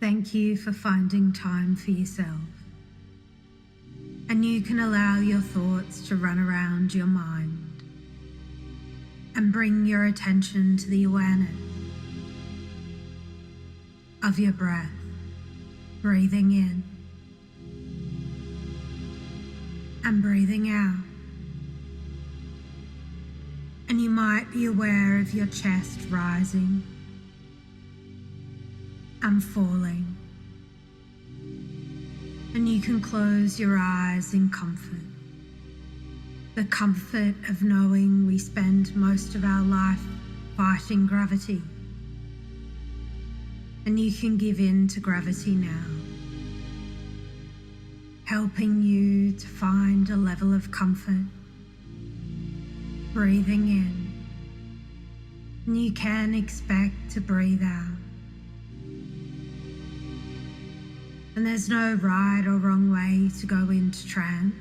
Thank you for finding time for yourself. And you can allow your thoughts to run around your mind and bring your attention to the awareness of your breath, breathing in and breathing out. And you might be aware of your chest rising and falling. And you can close your eyes in comfort. The comfort of knowing we spend most of our life fighting gravity. And you can give in to gravity now, helping you to find a level of comfort. Breathing in, and you can expect to breathe out. And there's no right or wrong way to go into trance.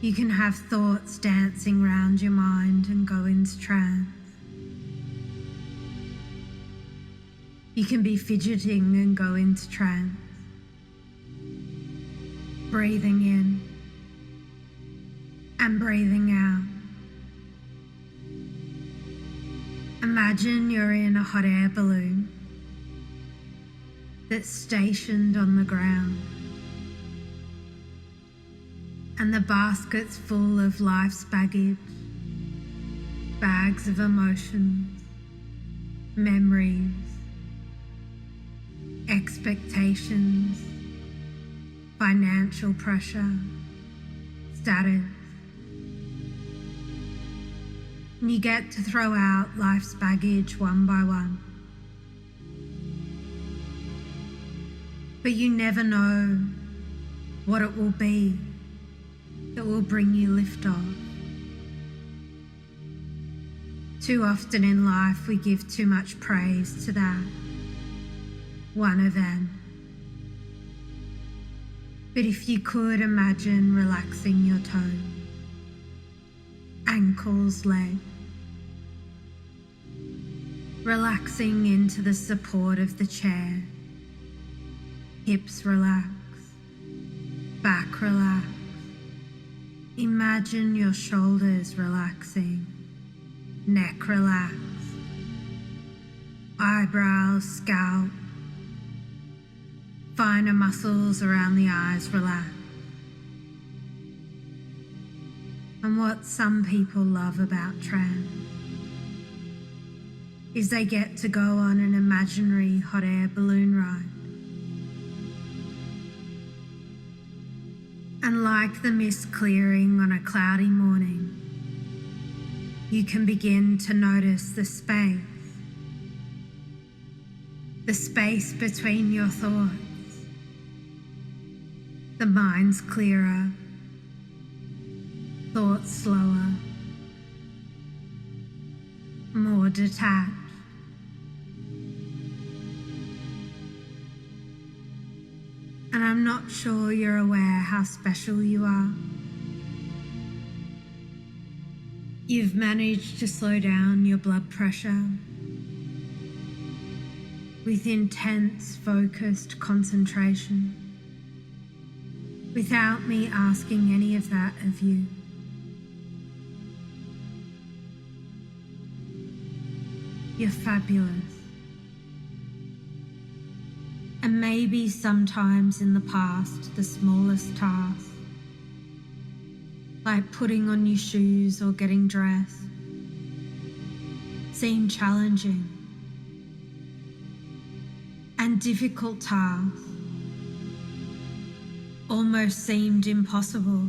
You can have thoughts dancing around your mind and go into trance. You can be fidgeting and go into trance. Breathing in and breathing out. Imagine you're in a hot air balloon that's stationed on the ground, and the basket's full of life's baggage, bags of emotions, memories, expectations, financial pressure, status. And you get to throw out life's baggage one by one. But you never know what it will be that will bring you liftoff. Too often in life we give too much praise to that one event. But if you could imagine relaxing your toes, ankles, legs, relaxing into the support of the chair, hips relax, back relax. Imagine your shoulders relaxing, neck relax, eyebrows, scalp, finer muscles around the eyes relax. And what some people love about trance is they get to go on an imaginary hot air balloon ride. And like the mist clearing on a cloudy morning, you can begin to notice the space between your thoughts. The mind's clearer, thoughts slower, more detached. And I'm not sure you're aware how special you are. You've managed to slow down your blood pressure with intense, focused concentration, without me asking any of that of you. You're fabulous. And maybe sometimes in the past, the smallest tasks, like putting on your shoes or getting dressed, seem challenging. And difficult tasks almost seemed impossible.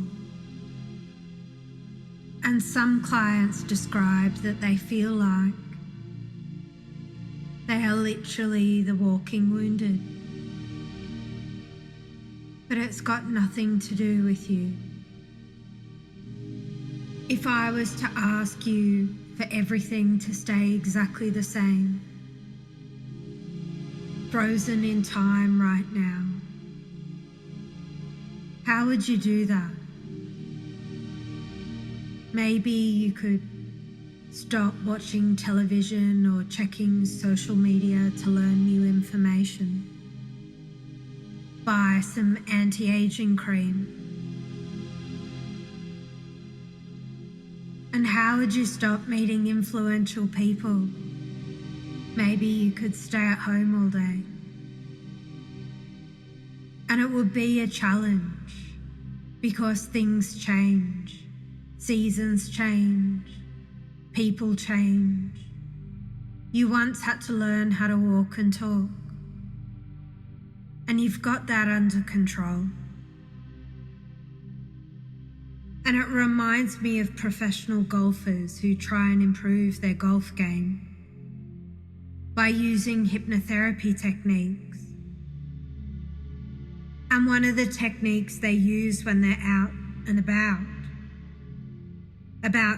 And some clients describe that they feel like they are literally the walking wounded. But it's got nothing to do with you. If I was to ask you for everything to stay exactly the same, frozen in time right now, how would you do that? Maybe you could Stop watching television or checking social media to learn new information. Buy some anti-aging cream. And how would you stop meeting influential people? Maybe you could stay at home all day. And it would be a challenge because things change, seasons change, people change. You once had to learn how to walk and talk, and you've got that under control. And it reminds me of professional golfers who try and improve their golf game by using hypnotherapy techniques. And one of the techniques they use when they're out and about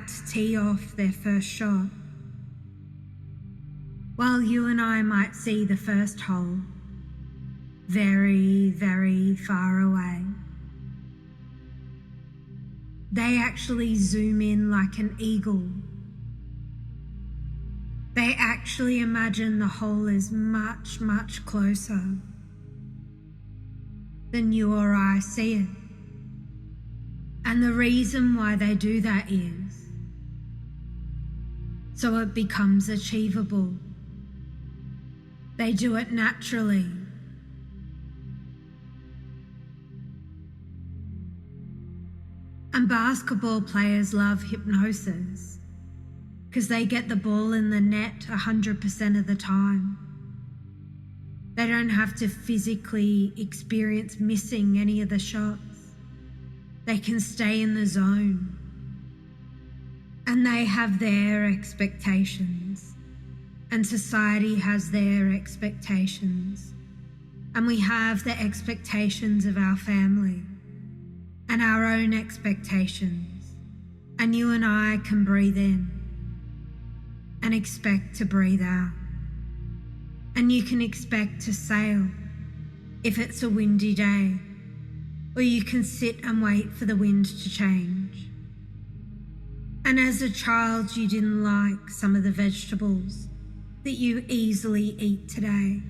to tee off their first shot. While you and I might see the first hole very, very far away, they actually zoom in like an eagle. They actually imagine the hole is much, much closer than you or I see it. And the reason why they do that is so it becomes achievable. They do it naturally. And basketball players love hypnosis because they get the ball in the net 100% of the time. They don't have to physically experience missing any of the shots. They can stay in the zone. And they have their expectations. And society has their expectations. And we have the expectations of our family and our own expectations. And you and I can breathe in and expect to breathe out. And you can expect to sail if it's a windy day, or you can sit and wait for the wind to change. And as a child, you didn't like some of the vegetables that you easily eat today,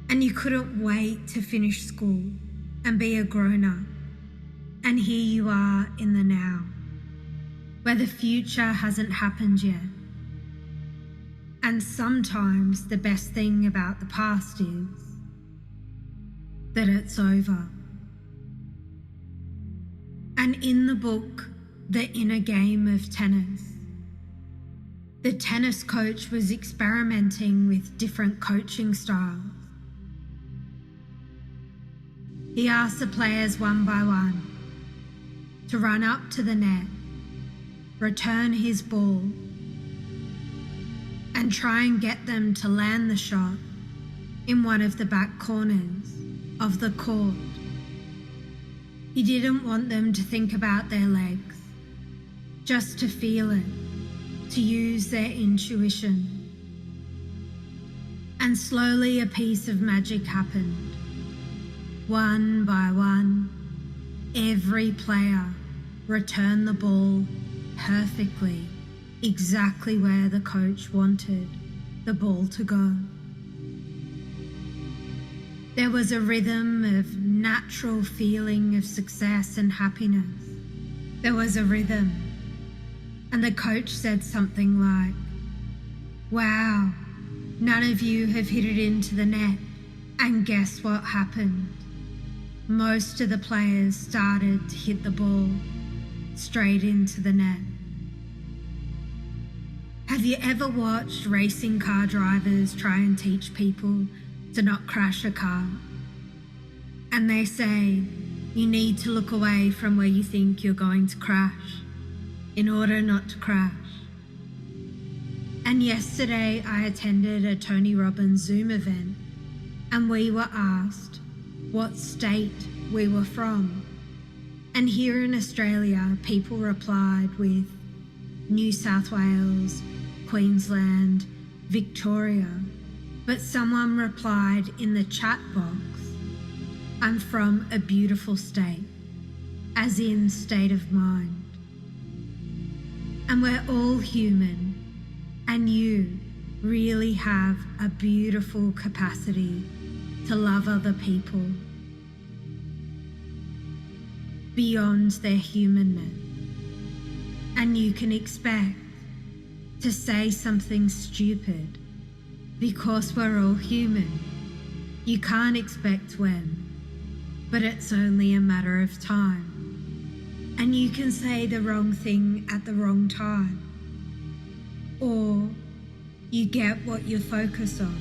and you couldn't wait to finish school and be a grown-up. And here you are in the now, where the future hasn't happened yet. And sometimes the best thing about the past is that it's over. And in the book, The Inner Game of Tennis, the tennis coach was experimenting with different coaching styles. He asked the players one by one to run up to the net, return his ball, and try and get them to land the shot in one of the back corners of the court. He didn't want them to think about their legs, just to feel it, to use their intuition. And slowly a piece of magic happened. One by one, every player returned the ball perfectly, exactly where the coach wanted the ball to go. There was a rhythm of natural feeling of success and happiness. There was a rhythm. And the coach said something like, "Wow, none of you have hit it into the net." And guess what happened? Most of the players started to hit the ball straight into the net. Have you ever watched racing car drivers try and teach people to not crash a car? And they say, you need to look away from where you think you're going to crash in order not to crash. And yesterday I attended a Tony Robbins Zoom event, and we were asked what state we were from. And here in Australia, people replied with New South Wales, Queensland, Victoria. But someone replied in the chat box, "I'm from a beautiful state," as in state of mind. And we're all human, and you really have a beautiful capacity to love other people beyond their humanness. And you can expect to say something stupid because we're all human. You can't expect when, but it's only a matter of time. And you can say the wrong thing at the wrong time, or you get what you focus on,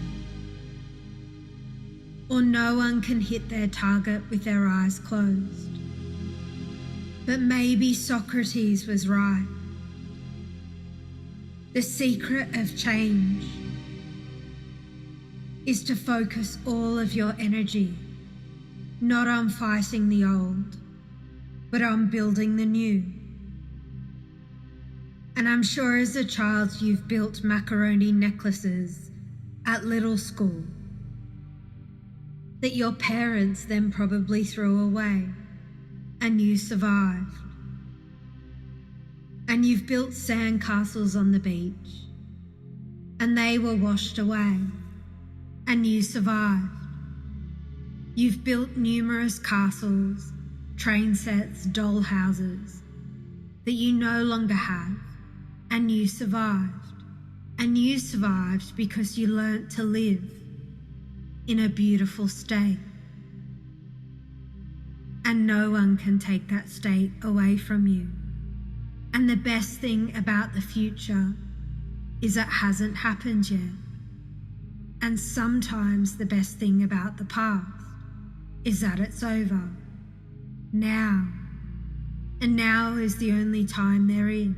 or no one can hit their target with their eyes closed. But maybe Socrates was right. The secret of change is to focus all of your energy not on fighting the old, but on building the new. And I'm sure as a child you've built macaroni necklaces at little school that your parents then probably threw away, and you survived. And you've built sandcastles on the beach, and they were washed away, and you survived. You've built numerous castles, train sets, doll houses that you no longer have, and you survived. And you survived because you learnt to live in a beautiful state. And no one can take that state away from you. And the best thing about the future is it hasn't happened yet. And sometimes the best thing about the past is that it's over. Now. And now is the only time there is.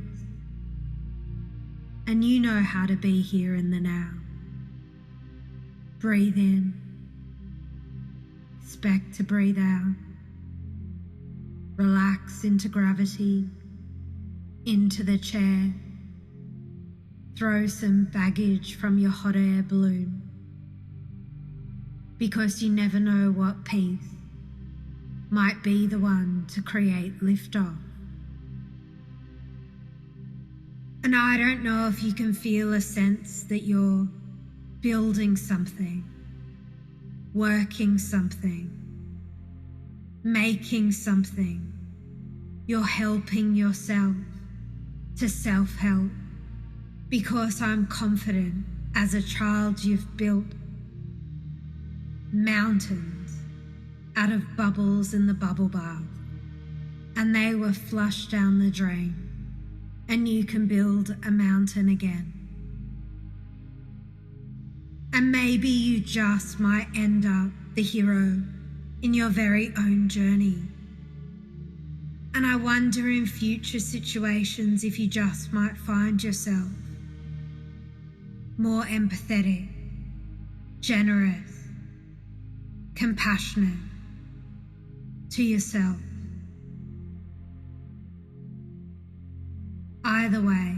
And you know how to be here in the now. Breathe in. Expect to breathe out. Relax into gravity, into the chair. Throw some baggage from your hot air balloon, because you never know what piece might be the one to create liftoff. And I don't know if you can feel a sense that you're building something, working something, making something. You're helping yourself to self-help, because I'm confident as a child you've built mountains out of bubbles in the bubble bath, and they were flushed down the drain, and you can build a mountain again. And maybe you just might end up the hero in your very own journey. And I wonder in future situations if you just might find yourself more empathetic, generous, compassionate to yourself. Either way,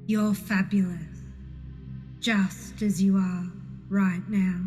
you're fabulous, just as you are right now.